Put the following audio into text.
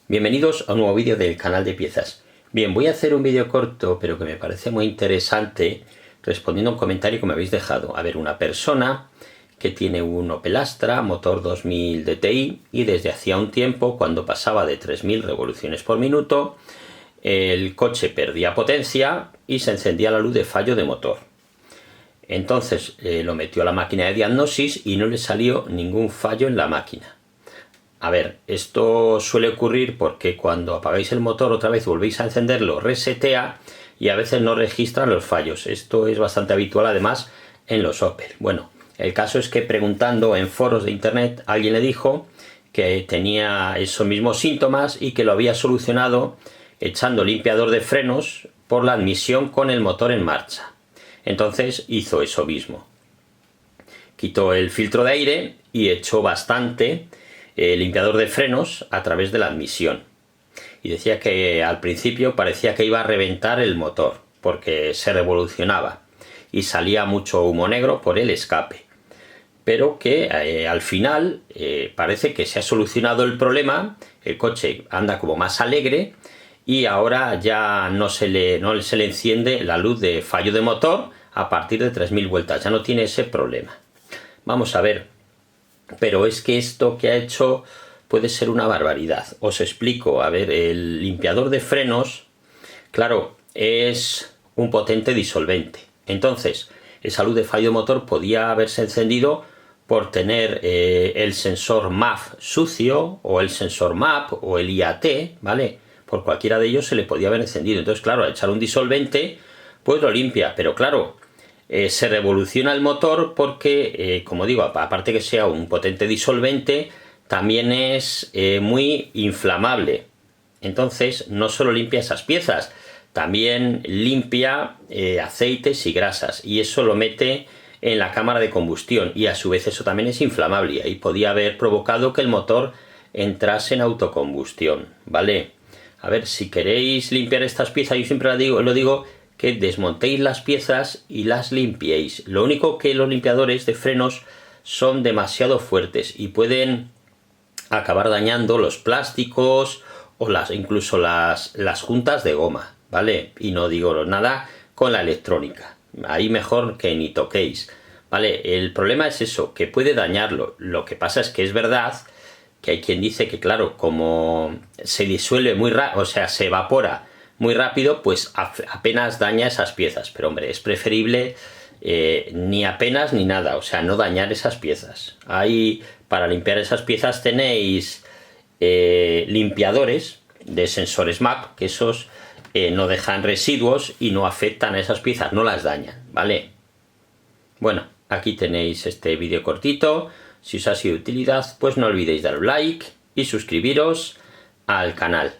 Bienvenidos a un nuevo vídeo del canal de piezas. Bien, voy a hacer un vídeo corto, pero que me parece muy interesante, respondiendo a un comentario que me habéis dejado. A ver, una persona que tiene un Opel Astra, motor 2000 DTI, y desde hacía un tiempo, cuando pasaba de 3000 revoluciones por minuto, el coche perdía potencia y se encendía la luz de fallo de motor. Entonces lo metió a la máquina de diagnosis y no le salió ningún fallo en la máquina. A ver, esto suele ocurrir porque cuando apagáis el motor otra vez volvéis a encenderlo, resetea y a veces no registran los fallos. Esto es bastante habitual además en los Opel. Bueno, el caso es que preguntando en foros de internet alguien le dijo que tenía esos mismos síntomas y que lo había solucionado echando limpiador de frenos por la admisión con el motor en marcha. Entonces hizo eso mismo. Quitó el filtro de aire y echó bastante limpiador de frenos a través de la admisión. Y decía que al principio parecía que iba a reventar el motor porque se revolucionaba y salía mucho humo negro por el escape. Pero que al final parece que se ha solucionado el problema, el coche anda como más alegre y ahora ya no se le enciende la luz de fallo de motor a partir de 3000 vueltas, ya no tiene ese problema. Vamos a ver. Pero es que esto que ha hecho puede ser una barbaridad. Os explico. A ver, el limpiador de frenos, claro, es un potente disolvente. Entonces, esa luz de fallo de motor podía haberse encendido por tener el sensor MAF sucio, o el sensor MAP, o el IAT, ¿vale? Por cualquiera de ellos se le podía haber encendido. Entonces, claro, al echar un disolvente, pues lo limpia. Pero claro, se revoluciona el motor porque, como digo, aparte que sea un potente disolvente, también es muy inflamable. Entonces no solo limpia esas piezas, también limpia aceites y grasas, y eso lo mete en la cámara de combustión, y a su vez eso también es inflamable y podía haber provocado que el motor entrase en autocombustión, ¿vale? A ver, si queréis limpiar estas piezas, yo siempre lo digo, que desmontéis las piezas y las limpiéis. Lo único que los limpiadores de frenos son demasiado fuertes y pueden acabar dañando los plásticos o incluso las juntas de goma, ¿vale? Y no digo nada con la electrónica. Ahí mejor que ni toquéis, ¿vale? El problema es eso, que puede dañarlo. Lo que pasa es que es verdad que hay quien dice que, claro, como se disuelve muy rápido, o sea, se evapora muy rápido, pues apenas daña esas piezas. Pero hombre, es preferible ni apenas ni nada, o sea, no dañar esas piezas. Ahí, para limpiar esas piezas tenéis limpiadores de sensores MAP, que esos no dejan residuos y no afectan a esas piezas, no las dañan, ¿vale? Bueno, aquí tenéis este vídeo cortito. Si os ha sido de utilidad, pues no olvidéis dar un like y suscribiros al canal.